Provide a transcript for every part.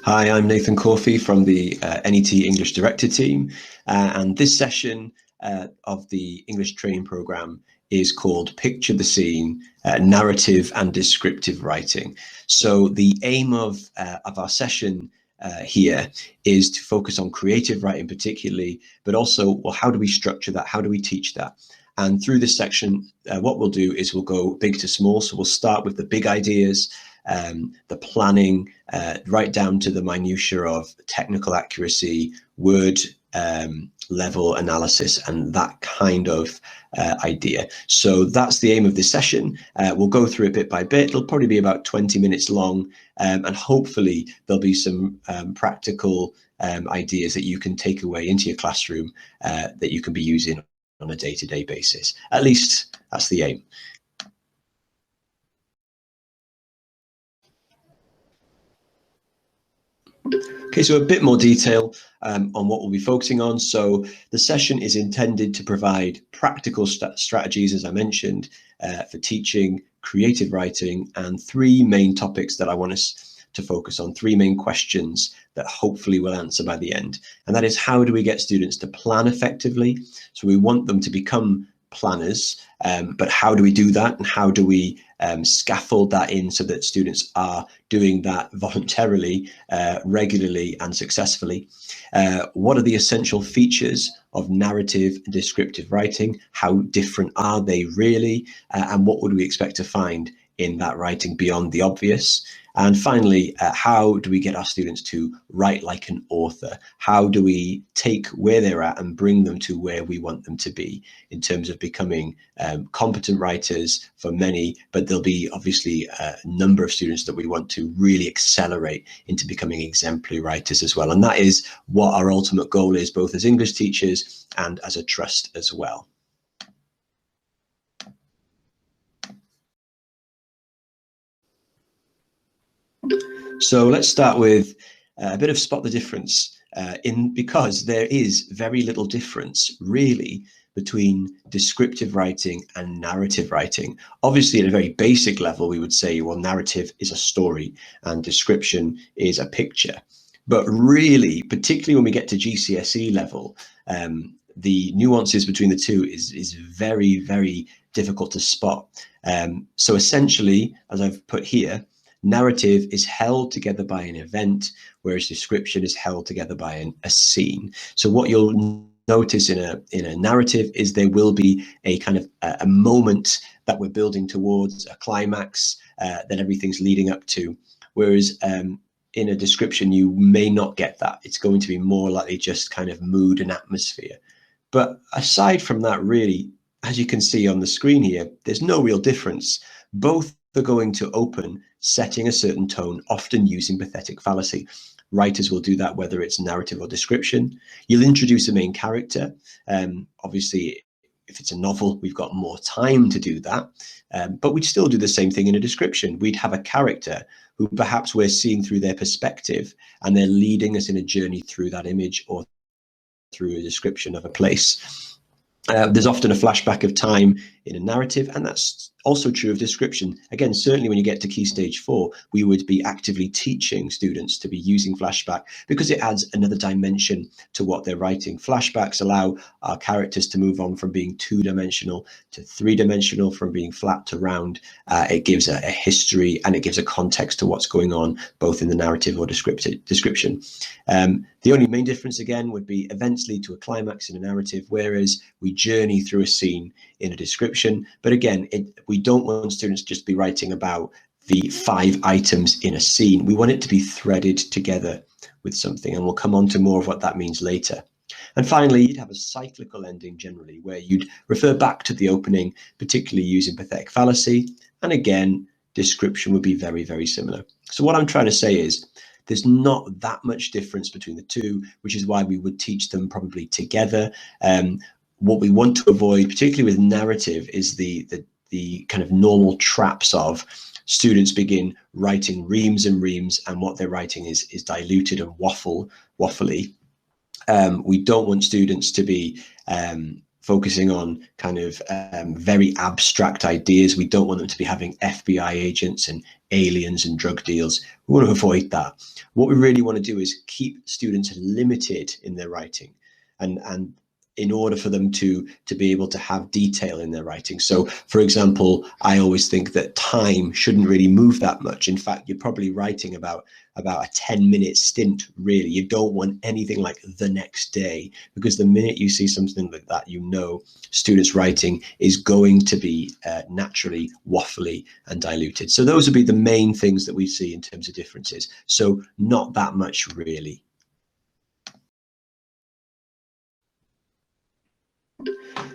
Hi, I'm Nathan Caughey from the NET English Director team, and this session of the English training program is called Picture the Scene, Narrative and Descriptive Writing. So the aim of our session here is to focus on creative writing particularly, but also, well, how do we structure that? How do we teach that? And through this section, what we'll do is we'll go big to small. So we'll start with the big ideas, the planning, right down to the minutiae of technical accuracy, word level analysis, and that kind of idea. So that's the aim of this session. We'll go through it bit by bit. It'll probably be about 20 minutes long, and hopefully there'll be some practical ideas that you can take away into your classroom that you can be using on a day-to-day basis. At least that's the aim. Okay, so a bit more detail on what we'll be focusing on. So the session is intended to provide practical strategies, as I mentioned, for teaching creative writing, and three main topics that I want us to focus on, three main questions that hopefully we'll answer by the end. And that is, how do we get students to plan effectively? So we want them to become planners, but how do we do that, and how do we scaffold that in so that students are doing that voluntarily, regularly and successfully? What are the essential features of narrative and descriptive writing? How different are they really? And what would we expect to find in that writing beyond the obvious? And finally, how do we get our students to write like an author? How do we take where they're at and bring them to where we want them to be in terms of becoming competent writers for many, but there'll be obviously a number of students that we want to really accelerate into becoming exemplary writers as well. And that is what our ultimate goal is, both as English teachers and as a trust as well. So let's start with a bit of spot the difference because there is very little difference really between descriptive writing and narrative writing. Obviously, at a very basic level, we would say, well, narrative is a story and description is a picture. But really, particularly when we get to GCSE level, the nuances between the two is very, very difficult to spot. So essentially, as I've put here, narrative is held together by an event, whereas description is held together by a scene. So what you'll notice in a narrative is there will be a kind of a moment that we're building towards, a climax that everything's leading up to, whereas in a description you may not get that. It's going to be more likely just kind of mood and atmosphere. But aside from that, really, as you can see on the screen here, there's no real difference. Both are going to open setting a certain tone, often using pathetic fallacy. Writers will do that whether it's narrative or description. You'll introduce a main character. Obviously, if it's a novel, we've got more time to do that, but we'd still do the same thing in a description. We'd have a character who perhaps we're seeing through their perspective, and they're leading us in a journey through that image or through a description of a place. There's often a flashback of time in a narrative, and that's also true of description. Again, certainly when you get to Key Stage 4, we would be actively teaching students to be using flashback because it adds another dimension to what they're writing. Flashbacks allow our characters to move on from being two-dimensional to three-dimensional, from being flat to round. It gives a history, and it gives a context to what's going on, both in the narrative or description. The only main difference, again, would be events lead to a climax in a narrative, whereas we journey through a scene in a description. But again, we don't want students just be writing about the 5 items in a scene. We want it to be threaded together with something, and we'll come on to more of what that means later. And finally, you'd have a cyclical ending generally, where you'd refer back to the opening, particularly using pathetic fallacy. And again, description would be very, very similar. So what I'm trying to say is there's not that much difference between the two, which is why we would teach them probably together. What we want to avoid, particularly with narrative, is the kind of normal traps of students begin writing reams and reams, and what they're writing is diluted and waffly. We don't want students to be focusing on kind of very abstract ideas. We don't want them to be having FBI agents and aliens and drug deals. We want to avoid that. What we really want to do is keep students limited in their writing, and in order for them to be able to have detail in their writing. So, for example, I always think that time shouldn't really move that much. In fact, you're probably writing about a 10-minute stint, really. You don't want anything like the next day, because the minute you see something like that, you know students' writing is going to be naturally waffly and diluted. So those would be the main things that we see in terms of differences. So not that much, really.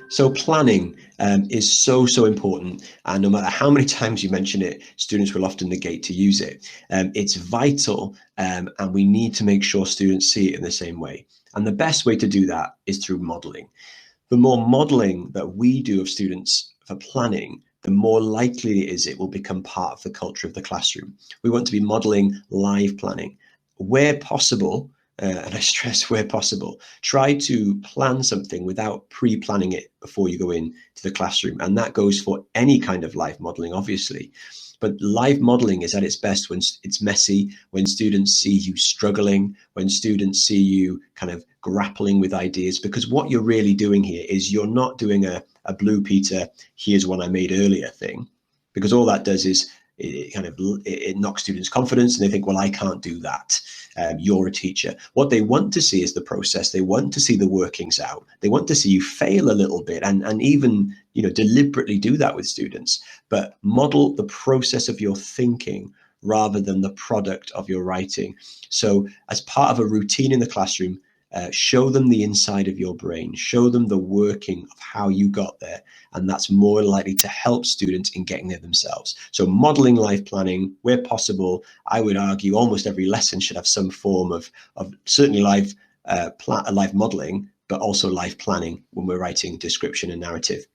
So planning is so important, and no matter how many times you mention it, students will often negate to use it. It's vital, and we need to make sure students see it in the same way. And the best way to do that is through modeling. The more modeling that we do of students for planning, the more likely it is it will become part of the culture of the classroom. We want to be modeling live planning. Where possible, and I stress where possible, try to plan something without pre-planning it before you go in to the classroom. And that goes for any kind of live modeling, obviously. But live modeling is at its best when it's messy, when students see you struggling, when students see you kind of grappling with ideas, because what you're really doing here is you're not doing a Blue Peter, here's one I made earlier thing, because all that does is it knocks students' confidence, and they think, well, I can't do that. You're a teacher. What they want to see is the process. They want to see the workings out. They want to see you fail a little bit, and even deliberately do that with students. But model the process of your thinking rather than the product of your writing. So as part of a routine in the classroom, show them the inside of your brain, show them the working of how you got there, and that's more likely to help students in getting there themselves. So modeling live planning where possible. I would argue almost every lesson should have some form of certainly live modeling, but also live planning when we're writing description and narrative.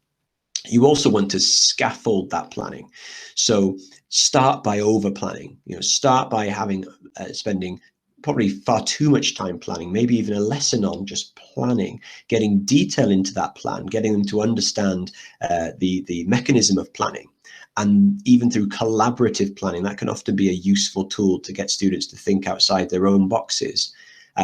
You also want to scaffold that planning. So start by over planning. Start by having spending probably far too much time planning, maybe even a lesson on just planning, getting detail into that plan, getting them to understand the mechanism of planning. And even through collaborative planning, that can often be a useful tool to get students to think outside their own boxes,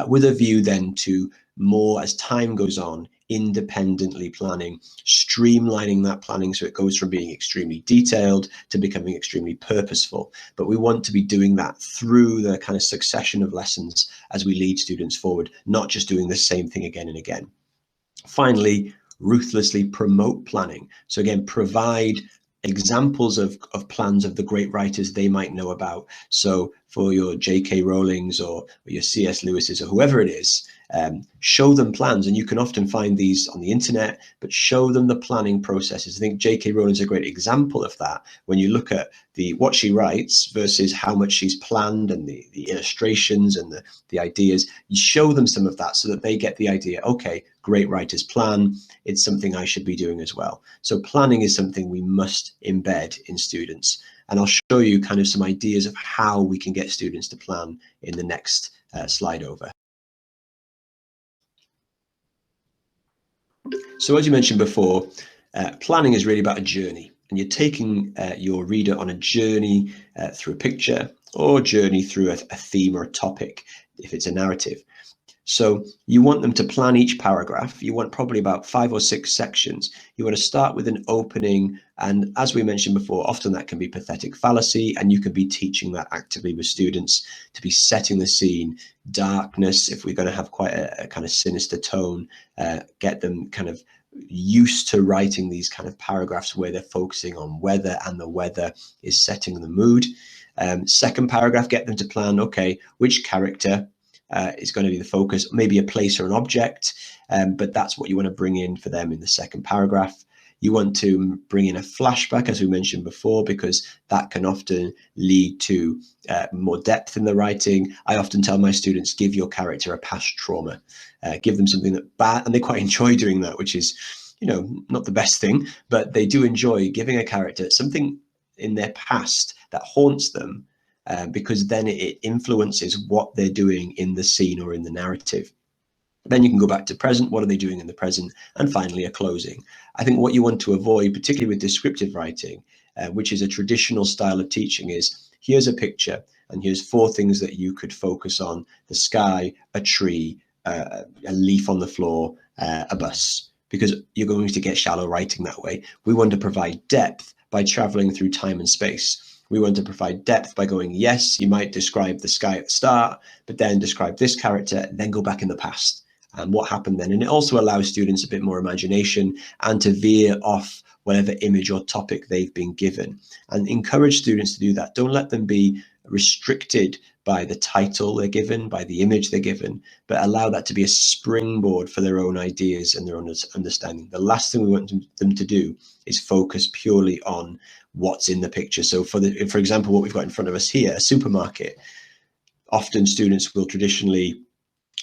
with a view then to more, as time goes on, independently planning, streamlining that planning so it goes from being extremely detailed to becoming extremely purposeful. But we want to be doing that through the kind of succession of lessons as we lead students forward, not just doing the same thing again and again. Finally, ruthlessly promote planning. So again, provide examples of plans of the great writers they might know about. So for your J.K. Rowlings or your C.S. Lewis's or whoever it is, show them plans, and you can often find these on the internet, but show them the planning processes. I think J.K. Rowling is a great example of that. When you look at what she writes versus how much she's planned and the illustrations and the ideas, you show them some of that so that they get the idea, okay, great writers plan, it's something I should be doing as well. So planning is something we must embed in students. And I'll show you kind of some ideas of how we can get students to plan in the next slide over. So as you mentioned before, planning is really about a journey, and you're taking your reader on a journey through a picture or a journey through a theme or a topic if it's a narrative. So you want them to plan each paragraph. You want probably about 5 or 6 sections. You want to start with an opening. And as we mentioned before, often that can be pathetic fallacy, and you can be teaching that actively with students to be setting the scene, darkness, if we're going to have quite a kind of sinister tone, get them kind of used to writing these kind of paragraphs where they're focusing on weather, and the weather is setting the mood. Second paragraph, get them to plan, okay, which character is going to be the focus, maybe a place or an object, but that's what you want to bring in for them in the second paragraph. You want to bring in a flashback, as we mentioned before, because that can often lead to more depth in the writing. I often tell my students, give your character a past trauma, give them something that bad, and they quite enjoy doing that, which is, not the best thing, but they do enjoy giving a character something in their past that haunts them, because then it influences what they're doing in the scene or in the narrative. Then you can go back to present. What are they doing in the present? And finally, a closing. I think what you want to avoid, particularly with descriptive writing, which is a traditional style of teaching, is here's a picture and here's 4 things that you could focus on: the sky, a tree, a leaf on the floor, a bus, because you're going to get shallow writing that way. We want to provide depth by traveling through time and space. We want to provide depth by going, yes, you might describe the sky at the start, but then describe this character, then go back in the past. And what happened then? And it also allows students a bit more imagination and to veer off whatever image or topic they've been given, and encourage students to do that. Don't let them be restricted by the title they're given, by the image they're given, but allow that to be a springboard for their own ideas and their own understanding. The last thing we want them to do is focus purely on what's in the picture. So for example, what we've got in front of us here, a supermarket, often students will traditionally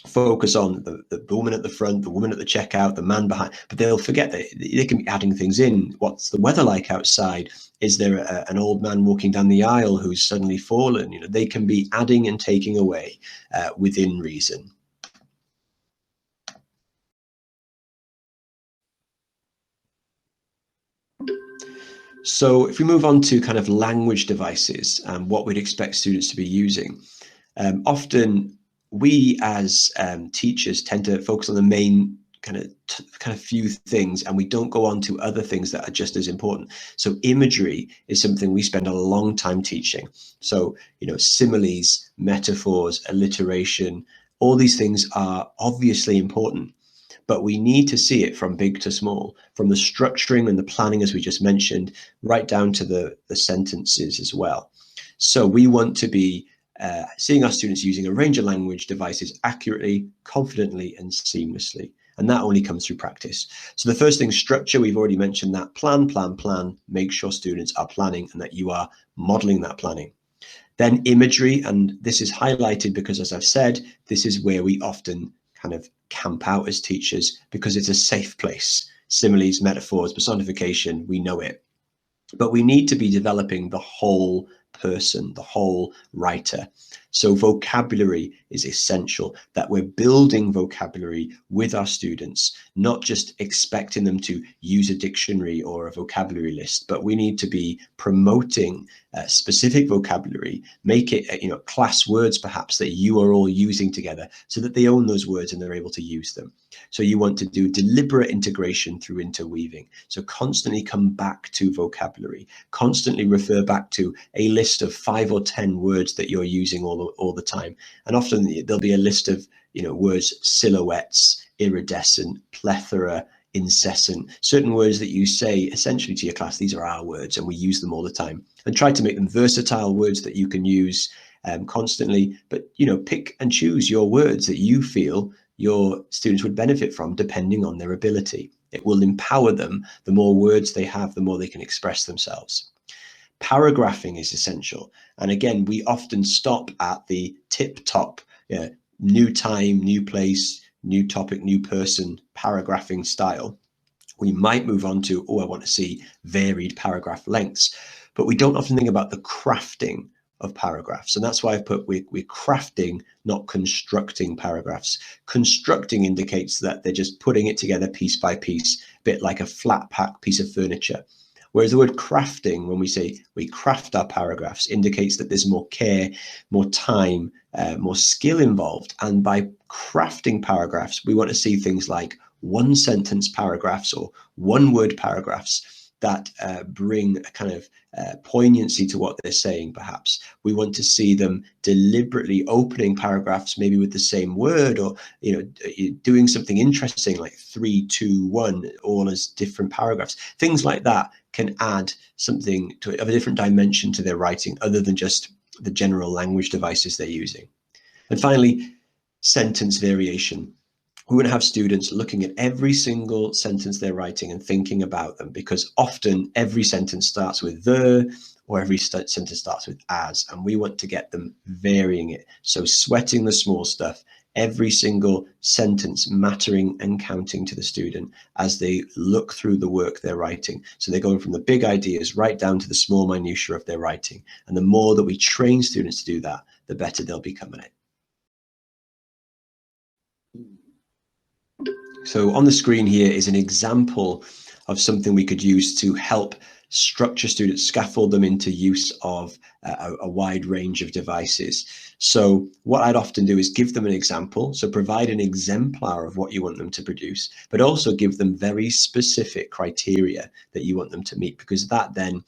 focus on the woman at the front, the woman at the checkout, the man behind, but they'll forget that they can be adding things in. What's the weather like outside? Is there an old man walking down the aisle who's suddenly fallen? They can be adding and taking away within reason. So if we move on to kind of language devices and what we'd expect students to be using, often we as teachers tend to focus on the main kind of few things, and we don't go on to other things that are just as important. So imagery is something we spend a long time teaching. So, similes, metaphors, alliteration, all these things are obviously important, but we need to see it from big to small, from the structuring and the planning, as we just mentioned, right down to the sentences as well. So we want to be seeing our students using a range of language devices accurately, confidently, and seamlessly. And that only comes through practice. So the first thing, structure, we've already mentioned that. Plan. Make sure students are planning and that you are modeling that planning. Then imagery, and this is highlighted because, as I've said, this is where we often kind of camp out as teachers because it's a safe place. Similes, metaphors, personification, we know it. But we need to be developing the whole person, the whole writer. So vocabulary is essential, that we're building vocabulary with our students, not just expecting them to use a dictionary or a vocabulary list, but we need to be promoting specific vocabulary, make it, class words perhaps that you are all using together so that they own those words and they're able to use them. So you want to do deliberate integration through interweaving. So constantly come back to vocabulary, constantly refer back to a list of 5 or 10 words that you're using all the time. And often there'll be a list of, words: silhouettes, iridescent, plethora, incessant, certain words that you say essentially to your class, these are our words and we use them all the time. And try to make them versatile words that you can use constantly, but pick and choose your words that you feel your students would benefit from depending on their ability. It will empower them. The more words they have, the more they can express themselves. Paragraphing is essential. And again, we often stop at the tip top, new time, new place, new topic, new person, paragraphing style. We might move on to, I want to see varied paragraph lengths, but we don't often think about the crafting of paragraphs. And that's why I've put we're crafting, not constructing paragraphs. Constructing indicates that they're just putting it together piece by piece, a bit like a flat pack piece of furniture. Whereas the word crafting, when we say we craft our paragraphs, indicates that there's more care, more time, more skill involved. And by crafting paragraphs, we want to see things like one sentence paragraphs or one word paragraphs that bring a kind of poignancy to what they're saying, perhaps. We want to see them deliberately opening paragraphs, maybe with the same word, or doing something interesting like 3, 2, 1, all as different paragraphs. Things like that can add something of a different dimension to their writing, other than just the general language devices they're using. And finally, sentence variation. We want to have students looking at every single sentence they're writing and thinking about them, because often every sentence starts with the, or every sentence starts with as, and we want to get them varying it. So sweating the small stuff, every single sentence mattering and counting to the student as they look through the work they're writing. So they're going from the big ideas right down to the small minutiae of their writing. And the more that we train students to do that, the better they'll become at it. So on the screen here is an example of something we could use to help structure students, scaffold them into use of a wide range of devices. So what I'd often do is give them an example, so provide an exemplar of what you want them to produce, but also give them very specific criteria that you want them to meet, because that then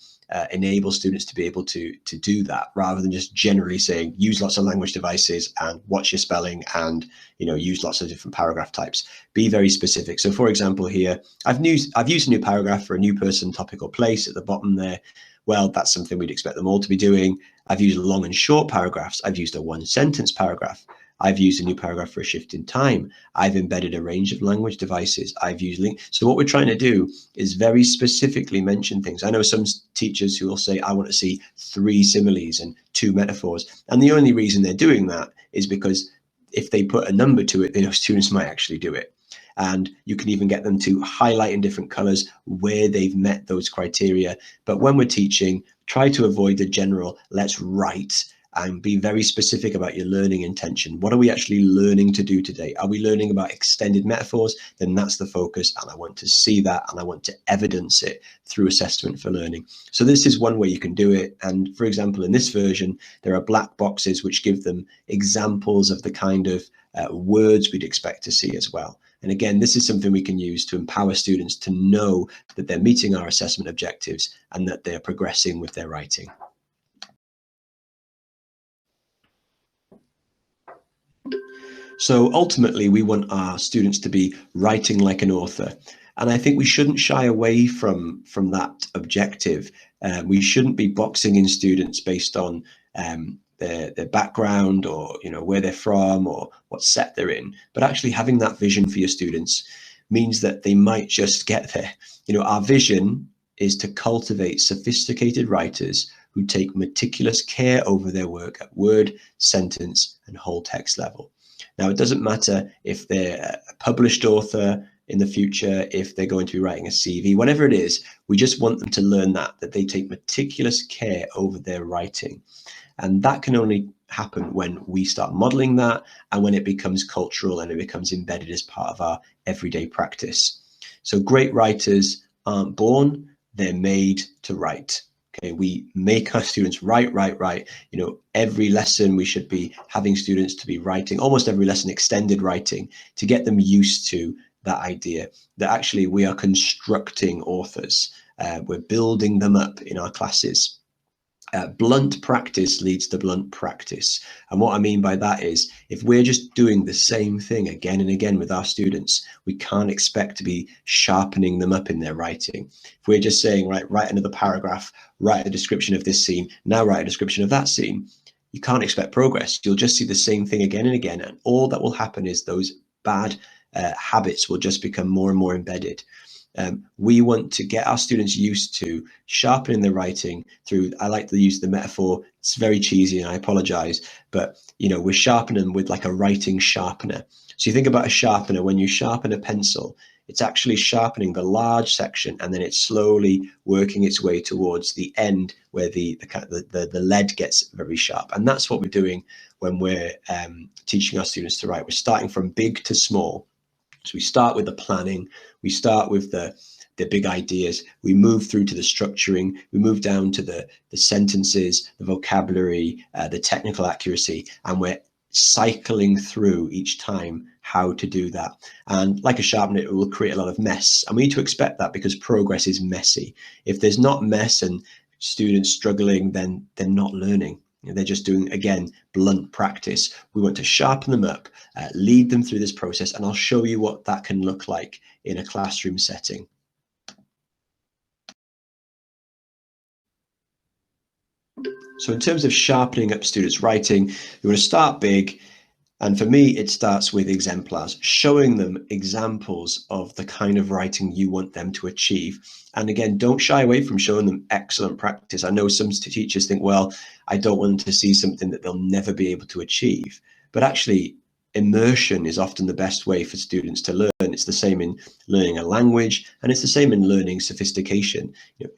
enables students to be able to do that, rather than just generally saying use lots of language devices and watch your spelling and use lots of different paragraph types. Be very specific. So for example here, I've used a new paragraph for a new person, topic, or place at the bottom there. Well, that's something we'd expect them all to be doing. I've used long and short paragraphs. I've used a one sentence paragraph. I've used a new paragraph for a shift in time. I've embedded a range of language devices. I've used link. So what we're trying to do is very specifically mention things. I know some teachers who will say, I want to see 3 similes and 2 metaphors. And the only reason they're doing that is because if they put a number to it, they know students might actually do it. And you can even get them to highlight in different colors where they've met those criteria. But when we're teaching, try to avoid the general, let's write, and be very specific about your learning intention. What are we actually learning to do today? Are we learning about extended metaphors? Then that's the focus, and I want to see that, and I want to evidence it through assessment for learning. So this is one way you can do it. And for example, in this version, there are black boxes which give them examples of the kind of words we'd expect to see as well. And again, this is something we can use to empower students to know that they're meeting our assessment objectives and that they're progressing with their writing. So ultimately, we want our students to be writing like an author. And I think we shouldn't shy away from that objective. We shouldn't be boxing in students based on their background, or where they're from, or what set they're in. But actually having that vision for your students means that they might just get there. Our vision is to cultivate sophisticated writers who take meticulous care over their work at word, sentence, and whole text level. Now, it doesn't matter if they're a published author in the future, if they're going to be writing a CV, whatever it is, we just want them to learn that they take meticulous care over their writing. And that can only happen when we start modeling that, and when it becomes cultural and it becomes embedded as part of our everyday practice. So great writers aren't born, they're made to write. Okay, we make our students write. Every lesson we should be having students to be writing, almost every lesson extended writing, to get them used to that idea that actually we are constructing authors. We're building them up in our classes. Blunt practice leads to blunt practice. And what I mean by that is, if we're just doing the same thing again and again with our students, we can't expect to be sharpening them up in their writing. If we're just saying, right, write another paragraph, write a description of this scene, now write a description of that scene, you can't expect progress. You'll just see the same thing again and again. And all that will happen is those bad habits will just become more and more embedded. We want to get our students used to sharpening their writing through, I like to use the metaphor, it's very cheesy and I apologize, but we're sharpening them with like a writing sharpener. So you think about a sharpener, when you sharpen a pencil, it's actually sharpening the large section, and then it's slowly working its way towards the end where the lead gets very sharp. And that's what we're doing when we're teaching our students to write. We're starting from big to small. So we start with the planning, we start with the big ideas, we move through to the structuring, we move down to the sentences, the vocabulary, the technical accuracy, and we're cycling through each time how to do that. And like a sharpener, it will create a lot of mess. And we need to expect that, because progress is messy. If there's not mess and students struggling, then they're not learning. They're just doing, again, blunt practice. We want to sharpen them up, lead them through this process, and I'll show you what that can look like in a classroom setting. So in terms of sharpening up students' writing, you want to start big. And for me, it starts with exemplars, showing them examples of the kind of writing you want them to achieve. And again, don't shy away from showing them excellent practice. I know some teachers think, well, I don't want them to see something that they'll never be able to achieve. But actually, immersion is often the best way for students to learn. It's the same in learning a language, and it's the same in learning sophistication.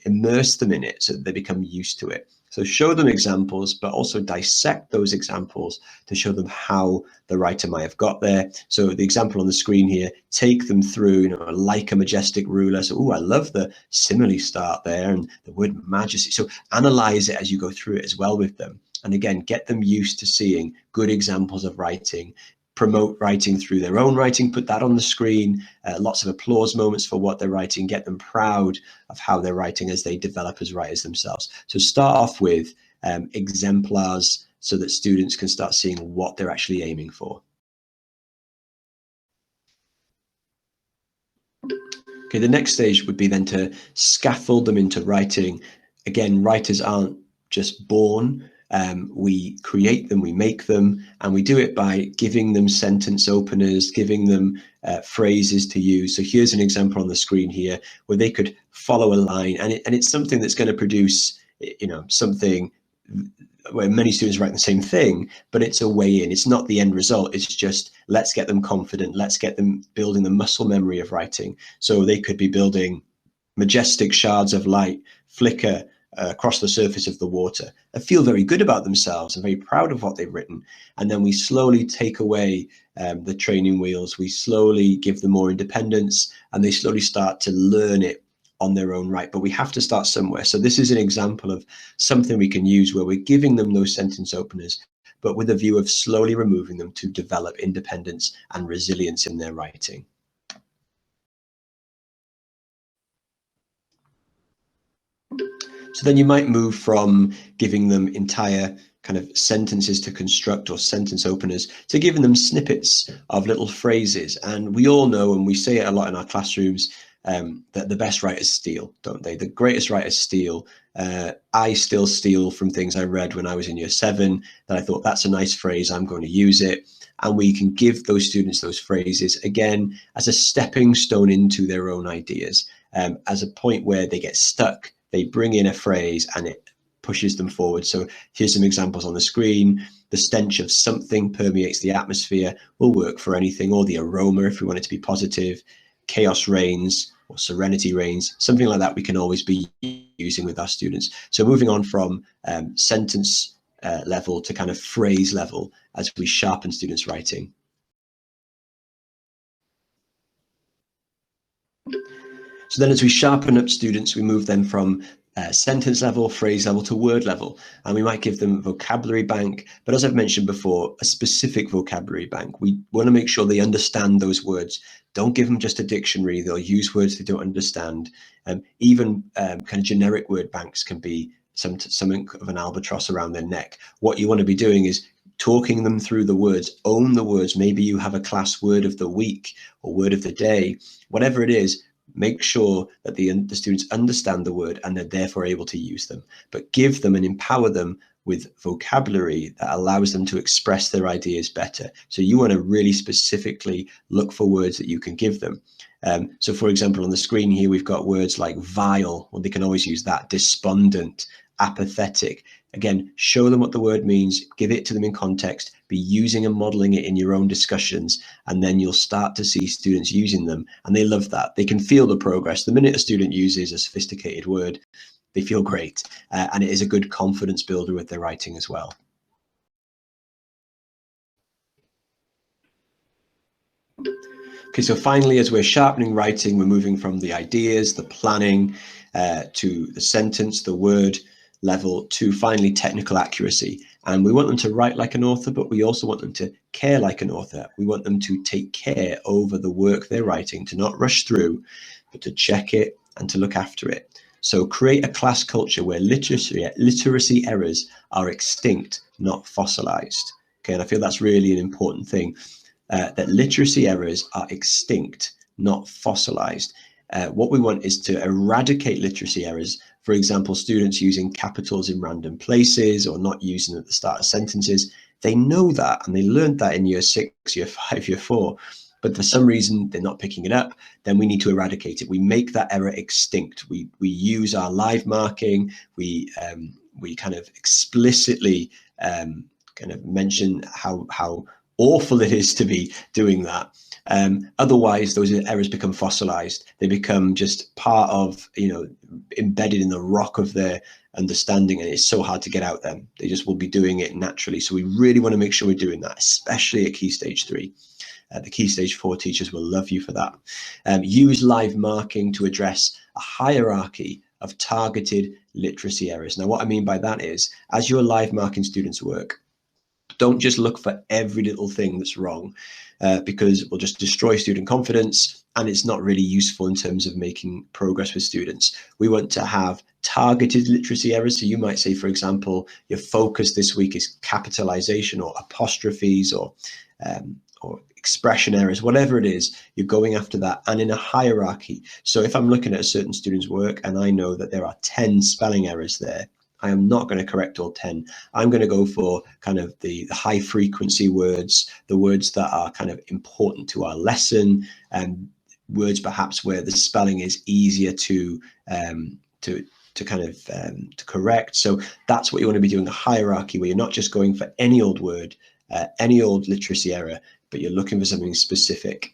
Immerse them in it so that they become used to it. So show them examples, but also dissect those examples to show them how the writer might have got there. So the example on the screen here, take them through, like a majestic ruler. So, oh, I love the simile start there and the word majesty. So analyze it as you go through it as well with them. And again, get them used to seeing good examples of writing, promote writing through their own writing, put that on the screen, lots of applause moments for what they're writing, get them proud of how they're writing as they develop as writers themselves. So start off with exemplars so that students can start seeing what they're actually aiming for. Okay, the next stage would be then to scaffold them into writing. Again, writers aren't just born. We create them, we make them, and we do it by giving them sentence openers, giving them phrases to use. So here's an example on the screen here where they could follow a line, and it's something that's going to produce, something where many students write the same thing, but it's a way in. It's not the end result. It's just, let's get them confident. Let's get them building the muscle memory of writing. So they could be building majestic shards of light flicker across the surface of the water and feel very good about themselves and very proud of what they've written. And then we slowly take away the training wheels. We slowly give them more independence, and they slowly start to learn it on their own right. But we have to start somewhere. So this is an example of something we can use where we're giving them those sentence openers, but with a view of slowly removing them to develop independence and resilience in their writing. So then you might move from giving them entire kind of sentences to construct or sentence openers to giving them snippets of little phrases. And we all know, and we say it a lot in our classrooms, that the best writers steal, don't they? The greatest writers steal. I still steal from things I read when I was in year 7 that I thought, that's a nice phrase, I'm going to use it. And we can give those students those phrases, again, as a stepping stone into their own ideas, as a point where they get stuck. They bring in a phrase and it pushes them forward. So here's some examples on the screen. The stench of something permeates the atmosphere will work for anything, or the aroma if we want it to be positive. Chaos reigns or serenity reigns, something like that we can always be using with our students. So moving on from sentence level to kind of phrase level as we sharpen students' writing. So then as we sharpen up students, we move them from sentence level, phrase level to word level. And we might give them a vocabulary bank, but as I've mentioned before, a specific vocabulary bank. We want to make sure they understand those words. Don't give them just a dictionary. They'll use words they don't understand. Even kind of generic word banks can be something of an albatross around their neck. What you want to be doing is talking them through the words, own the words. Maybe you have a class word of the week or word of the day, whatever it is. Make sure that the students understand the word and they're therefore able to use them, but give them and empower them with vocabulary that allows them to express their ideas better. So you want to really specifically look for words that you can give them. So for example, on the screen here, we've got words like vile, well, they can always use that, despondent, apathetic. Again, show them what the word means, give it to them in context, be using and modeling it in your own discussions, and then you'll start to see students using them, and they love that. They can feel the progress. The minute a student uses a sophisticated word, they feel great, and it is a good confidence builder with their writing as well. Okay, so finally, as we're sharpening writing, we're moving from the ideas, the planning, to the sentence, the word level, to finally technical accuracy. And we want them to write like an author, but we also want them to care like an author. We want them to take care over the work they're writing, to not rush through, but to check it and to look after it. So create a class culture where literacy errors are extinct, not fossilized. Okay, and I feel that's really an important thing, that literacy errors are extinct, not fossilized. What we want is to eradicate literacy errors. For example, students using capitals in random places or not using them at the start of sentences. They know that and they learned that in year 6, year 5, year 4. But for some reason, they're not picking it up. Then we need to eradicate it. We make that error extinct. We use our live marking. We kind of explicitly kind of mention how awful it is to be doing that. Otherwise, those errors become fossilized. They become just part of, embedded in the rock of their understanding, and it's so hard to get out them. They just will be doing it naturally. So we really want to make sure we're doing that, especially at Key Stage 3. The Key Stage 4 teachers will love you for that. Use live marking to address a hierarchy of targeted literacy errors. Now, what I mean by that is, as you're live marking students' work, don't just look for every little thing that's wrong, because it will just destroy student confidence, and it's not really useful in terms of making progress with students. We want to have targeted literacy errors. So you might say, for example, your focus this week is capitalization or apostrophes or expression errors, whatever it is, you're going after that, and in a hierarchy. So if I'm looking at a certain student's work and I know that there are 10 spelling errors there, I am not going to correct all 10. I'm going to go for kind of the high frequency words, the words that are kind of important to our lesson, and words perhaps where the spelling is easier to correct. So that's what you want to be doing, a hierarchy where you're not just going for any old word, any old literacy error, but you're looking for something specific.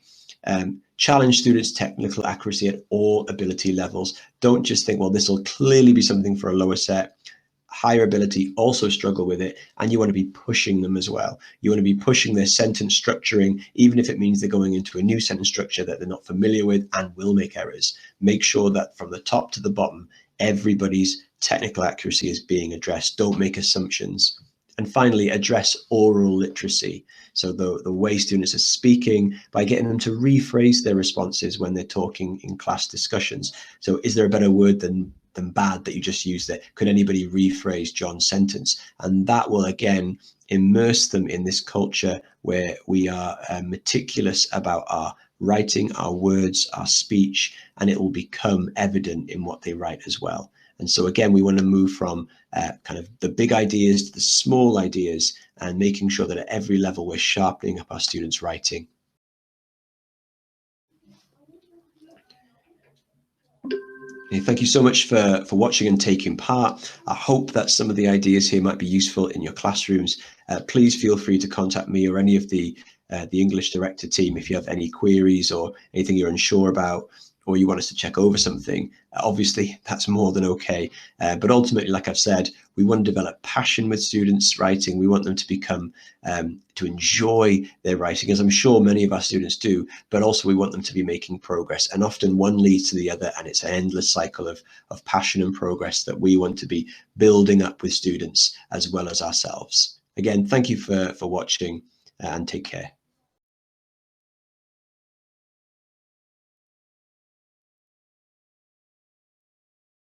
Challenge students' technical accuracy at all ability levels. Don't just think, well, this will clearly be something for a lower set. Higher ability also struggle with it, and you want to be pushing them as well. You want to be pushing their sentence structuring, even if it means they're going into a new sentence structure that they're not familiar with and will make errors. Make sure that from the top to the bottom, everybody's technical accuracy is being addressed. Don't make assumptions. And finally, address oral literacy. So the way students are speaking, by getting them to rephrase their responses when they're talking in class discussions. So is there a better word than bad that you just used there? Could anybody rephrase John's sentence? And that will, again, immerse them in this culture where we are meticulous about our writing, our words, our speech, and it will become evident in what they write as well. And so again, we want to move from kind of the big ideas to the small ideas, and making sure that at every level we're sharpening up our students' writing. Thank you so much for watching and taking part. I hope that some of the ideas here might be useful in your classrooms. Please feel free to contact me or any of the English director team if you have any queries or anything you're unsure about, or you want us to check over something. Obviously, that's more than okay. But ultimately, like I've said, we want to develop passion with students' writing. We want them to become, to enjoy their writing, as I'm sure many of our students do, but also we want them to be making progress. And often one leads to the other, and it's an endless cycle of passion and progress that we want to be building up with students as well as ourselves. Again, thank you for watching, and take care.